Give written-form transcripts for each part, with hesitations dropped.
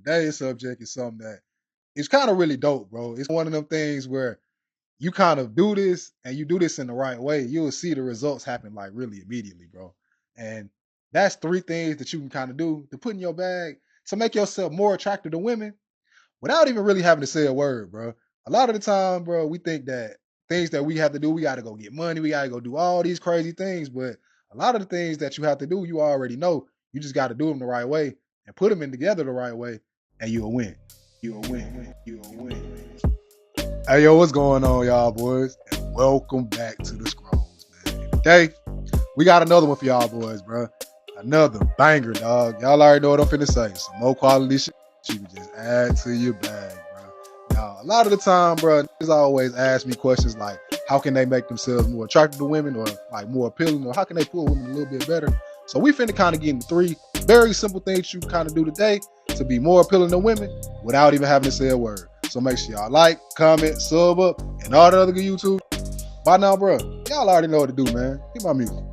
Today's subject is something that it's kind of really dope, bro. It's one of them things where you kind of do this and you do this in the right way, you'll see the results happen like really immediately, bro. And that's three things that you can kind of do to put in your bag to make yourself more attractive to women without even really having to say a word, bro. A lot of the time, bro, we think that things that we have to do, we got to go get money, we got to go do all these crazy things. But a lot of the things that you have to do, you already know. You just got to do them the right way and put them in together the right way, and you'll win. You'll win. You'll win. Hey, yo, what's going on, y'all, boys? And welcome back to the Scrolls, man. And today, we got another one for y'all, boys, bro. Another banger, dog. Y'all already know what I'm finna say. Some more quality shit you can just add to your bag, bro. Now, a lot of the time, bro, niggas always ask me questions like, how can they make themselves more attractive to women or like more appealing, or how can they pull women a little bit better? So we finna kind of get into three very simple things you can kind of do today to be more appealing to women without even having to say a word. So make sure y'all like, comment, sub up, and all the other good YouTube. By now, bro, y'all already know what to do, man. Hit my music.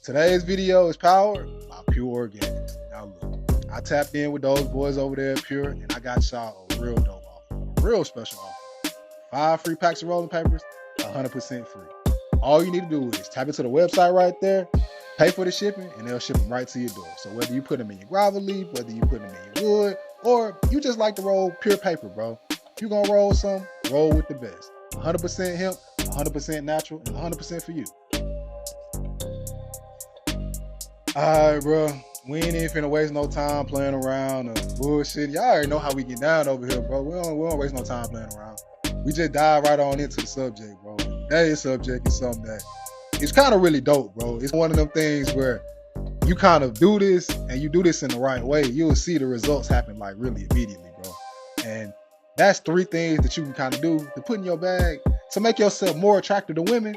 Today's video is powered by Pure Organics. Now look, I tapped in with those boys over there at Pure, and I got y'all a real dope offer, a real special offer. 5 free packs of rolling papers, 100% free. All you need to do is tap into the website right there, pay for the shipping, and they'll ship them right to your door. So whether you put them in your gravel leaf, whether you put them in your wood, or you just like to roll pure paper, bro. If you're gonna roll some, roll with the best. 100% hemp, 100% natural, and 100% for you. Alright, bro. We ain't even finna waste no time playing around or bullshit. Y'all already know how we get down over here, bro. We don't waste no time playing around. We just dive right on into the subject, bro. Today's subject is something that it's kind of really dope, bro. It's one of them things where you kind of do this and you do this in the right way, you'll see the results happen like really immediately, bro. And that's three things that you can kind of do to put in your bag to make yourself more attractive to women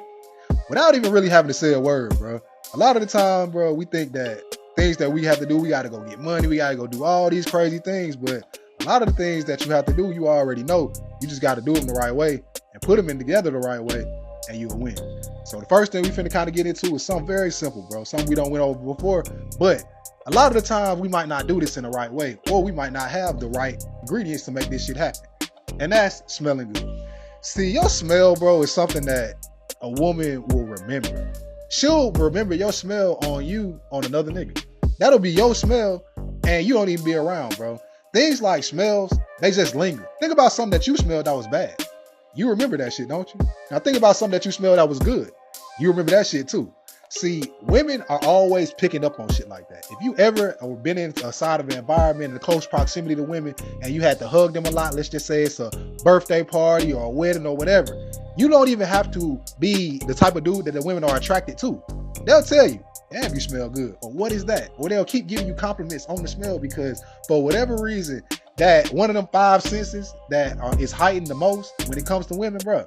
without even really having to say a word, bro. A lot of the time, bro, we think that things that we have to do, we got to go get money, we got to go do all these crazy things. But a lot of the things that you have to do, you already know. You just got to do them the right way and put them in together the right way, and you'll win. So the first thing we finna kind of get into is something very simple, bro. Something we don't went over before. But a lot of the time, we might not do this in the right way, or we might not have the right ingredients to make this shit happen. And that's smelling good. See, your smell, bro, is something that a woman will remember. She'll remember your smell on you, on another nigga. That'll be your smell, and you don't even be around, bro. Things like smells, they just linger. Think about something that you smelled that was bad. You remember that shit, don't you? Now think about something that you smelled that was good. You remember that shit too. See, women are always picking up on shit like that. If you ever been inside of an environment in close proximity to women and you had to hug them a lot, let's just say it's a birthday party or a wedding or whatever, you don't even have to be the type of dude that the women are attracted to. They'll tell you, damn, you smell good. Or what is that? Or they'll keep giving you compliments on the smell because for whatever reason, that one of them 5 senses that is heightened the most when it comes to women, bro,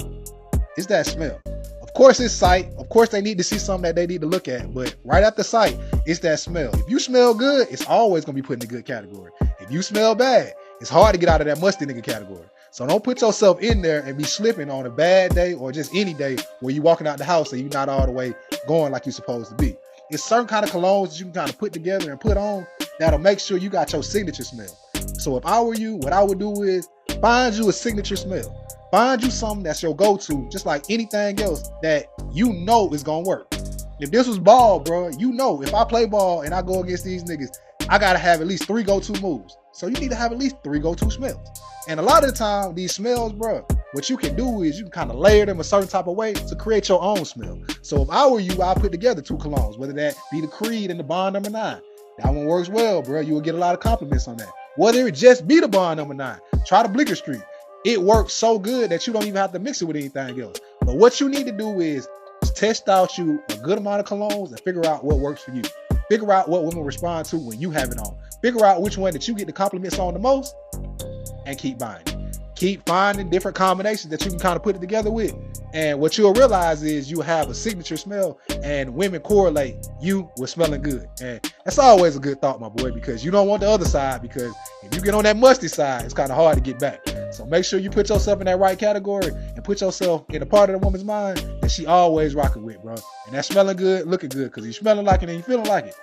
it's that smell. Of course, it's sight. Of course, they need to see something that they need to look at. But right after sight, it's that smell. If you smell good, it's always going to be put in the good category. If you smell bad, it's hard to get out of that musty nigga category. So don't put yourself in there and be slipping on a bad day or just any day where you're walking out the house and you're not all the way going like you're supposed to be. It's certain kind of colognes that you can kind of put together and put on that'll make sure you got your signature smell. So if I were you, what I would do is find you a signature smell. Find you something that's your go-to, just like anything else that you know is gonna work. If this was ball, bro, you know if I play ball and I go against these niggas, I gotta have at least 3 go-to moves. So you need to have at least 3 go-to smells. And a lot of the time, these smells, bro, what you can do is you can kind of layer them a certain type of way to create your own smell. So if I were you, I'd put together 2 colognes, whether that be the Creed and the Bond number 9. That one works well, bro. You will get a lot of compliments on that. Whether it just be the Bond number 9, try the Bleecker Street. It works so good that you don't even have to mix it with anything else. But what you need to do is test out you a good amount of colognes and figure out what works for you. Figure out what women respond to when you have it on. Figure out which one that you get the compliments on the most and keep buying it. Keep finding different combinations that you can kind of put it together with. And what you'll realize is you have a signature smell, and women correlate you with smelling good. And that's always a good thought, my boy, because you don't want the other side, because if you get on that musty side, it's kind of hard to get back. So make sure you put yourself in that right category and put yourself in a part of the woman's mind that she always rocking with, bro. And that's smelling good, looking good, because you smelling like it and you feeling like it,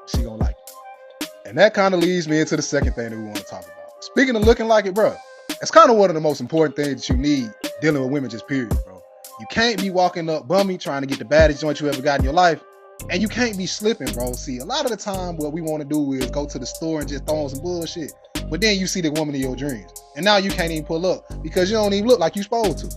she gonna like it. And that kind of leads me into the second thing that we want to talk about. Speaking of looking like it, bro, it's kind of one of the most important things that you need dealing with women, just period, bro. You can't be walking up bummy trying to get the baddest joint you ever got in your life, and you can't be slipping, bro. See, a lot of the time what we want to do is go to the store and just throw on some bullshit, but then you see the woman of your dreams, and now you can't even pull up because you don't even look like you supposed to.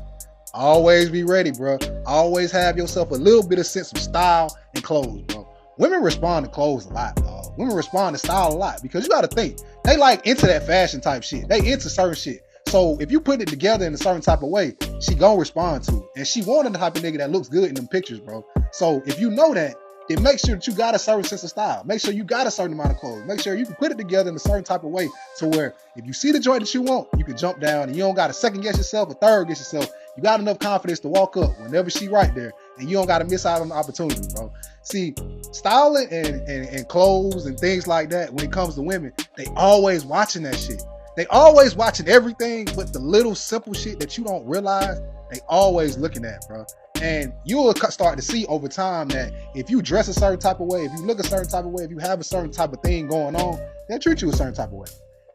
Always be ready, bro. Always have yourself a little bit of sense of style and clothes, bro. Women respond to clothes a lot, dog. Women respond to style a lot because you got to think, they like into that fashion type shit. They into certain shit. So if you put it together in a certain type of way, she gonna respond to it. And she wanted the type of nigga that looks good in them pictures, bro. So if you know that, then make sure that you got a certain sense of style. Make sure you got a certain amount of clothes. Make sure you can put it together in a certain type of way to where if you see the joint that you want, you can jump down and you don't got to second guess yourself or third guess yourself. You got enough confidence to walk up whenever she right there, and you don't got to miss out on the opportunity, bro. See, styling and clothes and things like that, when it comes to women, they always watching that shit. They always watching everything, but the little simple shit that you don't realize, they always looking at, bro. And you'll start to see over time that if you dress a certain type of way, if you look a certain type of way, if you have a certain type of thing going on, they'll treat you a certain type of way.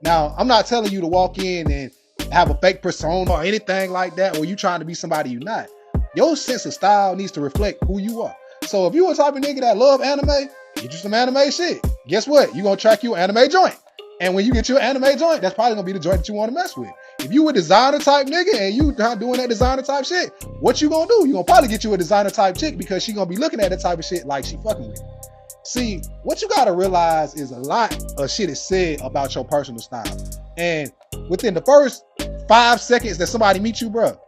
Now, I'm not telling you to walk in and have a fake persona or anything like that, or you trying to be somebody you're not. Your sense of style needs to reflect who you are. So if you a type of nigga that love anime, get you some anime shit. Guess what? You're going to track you an anime joint. And when you get your anime joint, that's probably gonna be the joint that you want to mess with. If you a designer type nigga and you not doing that designer type shit, what you gonna do? You gonna probably get you a designer type chick because she gonna be looking at that type of shit like she fucking with. See, what you gotta realize is a lot of shit is said about your personal style. And within the first 5 seconds that somebody meets you, bro,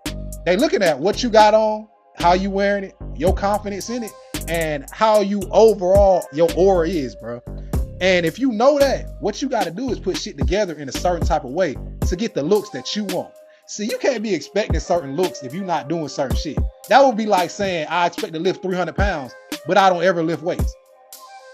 they looking at what you got on, how you wearing it, your confidence in it, and how you overall, your aura is, bro. And if you know that, what you got to do is put shit together in a certain type of way to get the looks that you want. See, you can't be expecting certain looks if you're not doing certain shit. That would be like saying, I expect to lift 300 pounds, but I don't ever lift weights.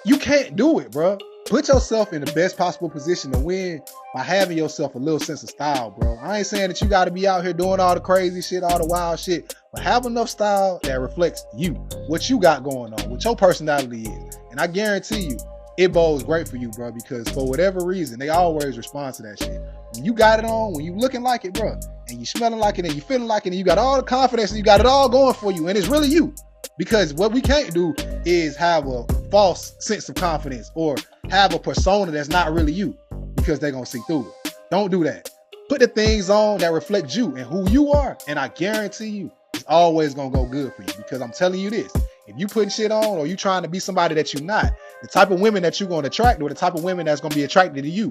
You can't do it, bro. Put yourself in the best possible position to win by having yourself a little sense of style, bro. I ain't saying that you got to be out here doing all the crazy shit, all the wild shit, but have enough style that reflects you, what you got going on, what your personality is. And I guarantee you, it bodes great for you, bro, because for whatever reason, they always respond to that shit. When you got it on, when you looking like it, bro, and you smelling like it, and you feeling like it, and you got all the confidence, and you got it all going for you, and it's really you. Because what we can't do is have a false sense of confidence or have a persona that's not really you, because they're going to see through it. Don't do that. Put the things on that reflect you and who you are, and I guarantee you, it's always going to go good for you, because I'm telling you this. If you putting shit on or you trying to be somebody that you're not, the type of women that you're going to attract or the type of women that's going to be attracted to you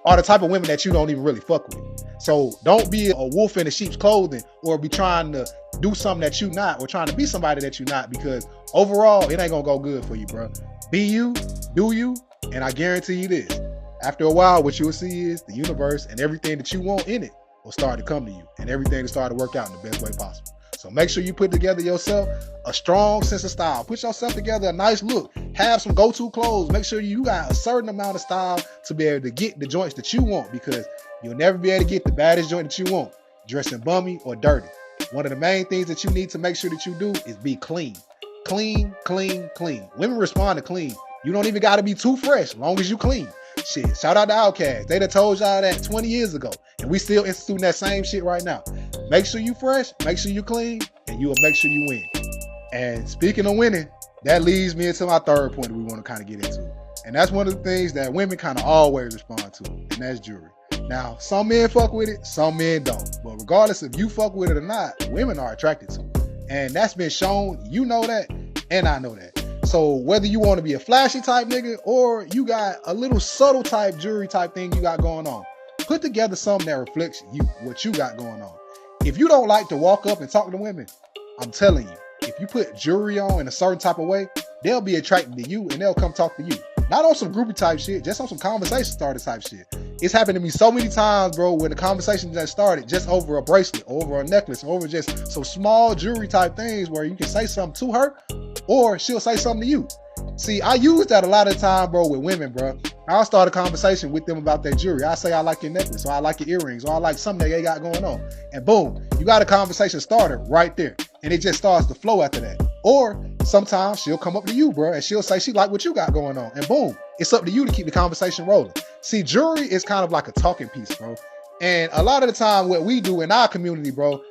are the type of women that you don't even really fuck with. So don't be a wolf in a sheep's clothing or be trying to do something that you're not or trying to be somebody that you're not, because overall, it ain't going to go good for you, bro. Be you, do you, and I guarantee you this. After a while, what you'll see is the universe and everything that you want in it will start to come to you, and everything will start to work out in the best way possible. So make sure you put together yourself a strong sense of style. Put yourself together a nice look. Have some go-to clothes. Make sure you got a certain amount of style to be able to get the joints that you want, because you'll never be able to get the baddest joint that you want dressing bummy or dirty. One of the main things that you need to make sure that you do is be clean. Clean, clean, clean. Women respond to clean. You don't even got to be too fresh, as long as you clean. Shit, shout out to Outkast. They done told y'all that 20 years ago, and we still instituting that same shit right now. Make sure you fresh, make sure you clean, and you will make sure you win. And speaking of winning, that leads me into my third point that we want to kind of get into. And that's one of the things that women kind of always respond to, and that's jewelry. Now, some men fuck with it, some men don't. But regardless if you fuck with it or not, women are attracted to it. And that's been shown, you know that, and I know that. So whether you want to be a flashy type nigga or you got a little subtle type jewelry type thing you got going on, put together something that reflects you, what you got going on. If you don't like to walk up and talk to women, I'm telling you, if you put jewelry on in a certain type of way, they'll be attracted to you and they'll come talk to you. Not on some groupie type shit, just on some conversation starter type shit. It's happened to me so many times, bro, when the conversation just started just over a bracelet, over a necklace, over just some small jewelry type things where you can say something to her or she'll say something to you. See, I use that a lot of the time, bro, with women, bro. I'll start a conversation with them about their jewelry. I say I like your necklace, or I like your earrings, or I like something that they got going on. And boom, you got a conversation started right there. And it just starts to flow after that. Or sometimes she'll come up to you, bro, and she'll say she like what you got going on. And boom, it's up to you to keep the conversation rolling. See, jewelry is kind of like a talking piece, bro. And a lot of the time what we do in our community, bro,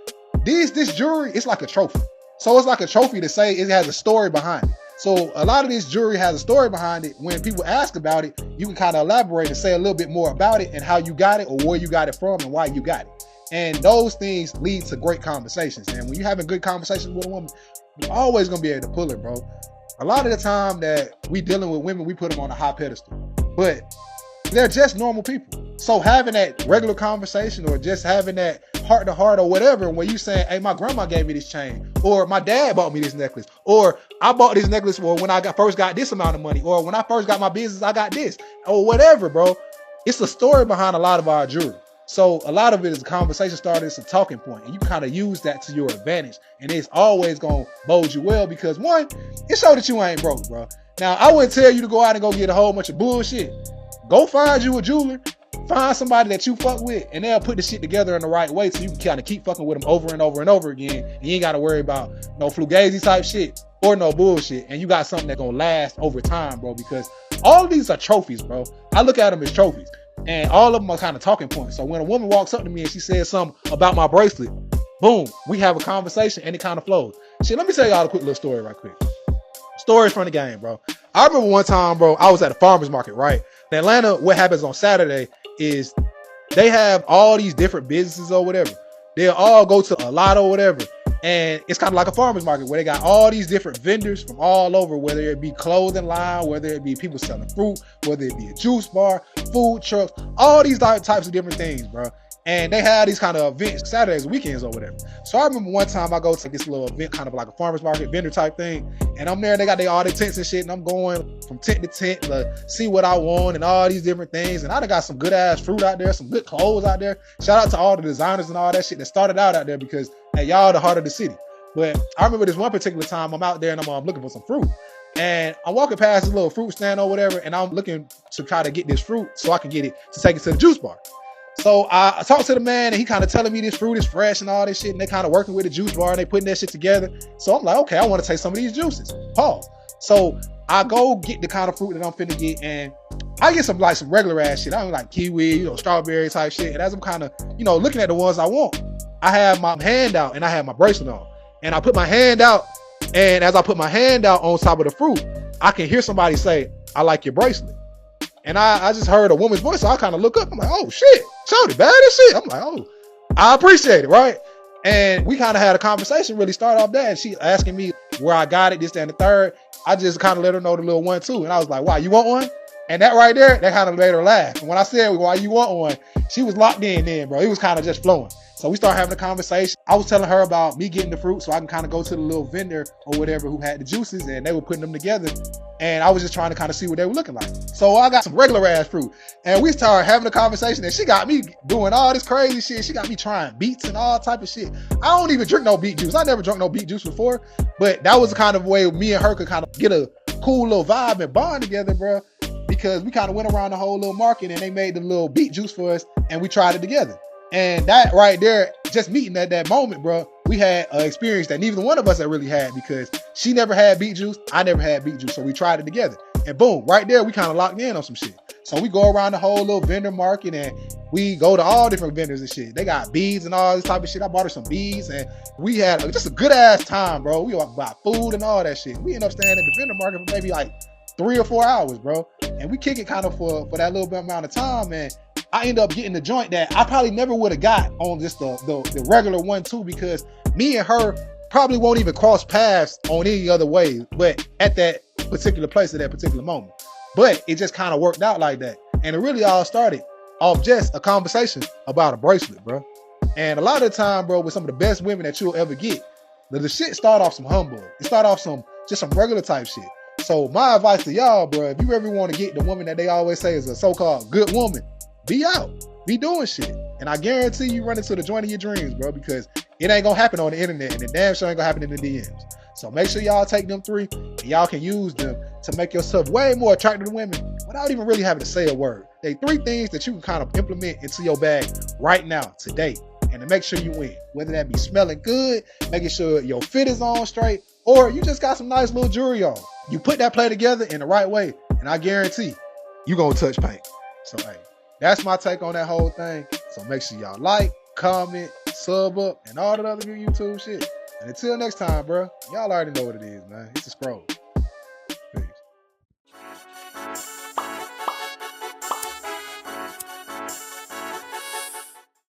this jewelry, it's like a trophy. So it's like a trophy to say it has a story behind it. So a lot of this jewelry has a story behind it. When people ask about it, you can kind of elaborate and say a little bit more about it and how you got it or where you got it from and why you got it. And those things lead to great conversations. And when you're having good conversations with a woman, you're always going to be able to pull it, bro. A lot of the time that we dealing with women, we put them on a high pedestal. But they're just normal people. So having that regular conversation or just having that heart to heart or whatever, where you saying, hey, my grandma gave me this chain, or my dad bought me this necklace, or I bought this necklace when I first got this amount of money, or when I first got my business, I got this, or whatever, bro. It's a story behind a lot of our jewelry. So a lot of it is a conversation starter. It's a talking point, and you kind of use that to your advantage. And it's always going to bode you well because, one, it shows that you ain't broke, bro. Now, I wouldn't tell you to go out and go get a whole bunch of bullshit. Go find you a jeweler. Find somebody that you fuck with, and they'll put the shit together in the right way so you can kind of keep fucking with them over and over and over again. And you ain't got to worry about no fugazi type shit or no bullshit. And you got something that's going to last over time, bro, because all of these are trophies, bro. I look at them as trophies. And all of them are kind of talking points. So when a woman walks up to me and she says something about my bracelet, boom, we have a conversation and it kind of flows. Shit, let me tell y'all a quick little story right quick. Stories from the game, bro. I remember one time, bro, I was at a farmer's market, right? In Atlanta, what happens on Saturday is they have all these different businesses or whatever. They'll all go to a lot or whatever. And it's kind of like a farmer's market where they got all these different vendors from all over, whether it be clothing line, whether it be people selling fruit, whether it be a juice bar, food trucks, all these types of different things, bro. And they have these kind of events Saturdays, weekends or whatever. So I remember one time I go to this little event, kind of like a farmer's market vendor type thing. And I'm there, they got all their tents and shit. And I'm going from tent to tent to see what I want and all these different things. And I done got some good ass fruit out there, some good clothes out there. Shout out to all the designers and all that shit that started out there because, hey, y'all the heart of the city. But I remember this one particular time I'm out there and I'm looking for some fruit. And I'm walking past this little fruit stand or whatever. And I'm looking to try to get this fruit so I can get it to take it to the juice bar. So I talked to the man and he kind of telling me this fruit is fresh and all this shit. And they kind of working with the juice bar and they putting that shit together. So I'm like, okay, I want to taste some of these juices. Pause. So I go get the kind of fruit that I'm finna get and I get some regular ass shit. I don't like kiwi, strawberry type shit. And as I'm kind of, looking at the ones I want, I have my hand out and I have my bracelet on. And I put my hand out and as I put my hand out on top of the fruit, I can hear somebody say, I like your bracelet. And I just heard a woman's voice, so I kind of look up. I'm like, oh, shit. Shorty, bad as shit. I'm like, oh, I appreciate it, right? And we kind of had a conversation, really started off that. And she asking me where I got it, this, that, and the third. I just kind of let her know the little 1, 2. And I was like, wow, you want one? And that right there, that kind of made her laugh. And when I said, why you want one, she was locked in then, bro. It was kind of just flowing. So we started having a conversation. I was telling her about me getting the fruit so I can kind of go to the little vendor or whatever who had the juices and they were putting them together. And I was just trying to kind of see what they were looking like. So I got some regular ass fruit and we started having a conversation and she got me doing all this crazy shit. She got me trying beets and all type of shit. I don't even drink no beet juice. I never drunk no beet juice before, but that was the kind of way me and her could kind of get a cool little vibe and bond together, bro. Because we kind of went around the whole little market and they made the little beet juice for us and we tried it together. And that right there, just meeting at that moment, bro, we had an experience that neither one of us had really had because she never had beet juice. I never had beet juice. So we tried it together. And boom, right there, we kind of locked in on some shit. So we go around the whole little vendor market and we go to all different vendors and shit. They got beads and all this type of shit. I bought her some beads and we had just a good ass time, bro. We bought food and all that shit. We ended up staying at the vendor market for maybe like 3 or 4 hours, bro. And we kick it kind of for that little bit amount of time. And I ended up getting the joint that I probably never would have got on just the regular 1, 2, because me and her probably won't even cross paths on any other way, but at that particular place at that particular moment. But it just kind of worked out like that. And it really all started off just a conversation about a bracelet, bro. And a lot of the time, bro, with some of the best women that you'll ever get, the shit start off some humbug. It start off some regular type shit. So my advice to y'all, bro, if you ever want to get the woman that they always say is a so-called good woman, be out, be doing shit. And I guarantee you run into the joint of your dreams, bro, because it ain't gonna happen on the internet and the damn sure ain't gonna happen in the DMs. So make sure y'all take them 3 and y'all can use them to make yourself way more attractive to women without even really having to say a word. They 3 things that you can kind of implement into your bag right now, today, and to make sure you win. Whether that be smelling good, making sure your fit is on straight, or you just got some nice little jewelry on. You put that play together in the right way, and I guarantee you gonna touch paint. So hey, that's my take on that whole thing. So make sure y'all like, comment, sub up, and all that other good YouTube shit. And until next time, bro, y'all already know what it is, man. It's a scroll.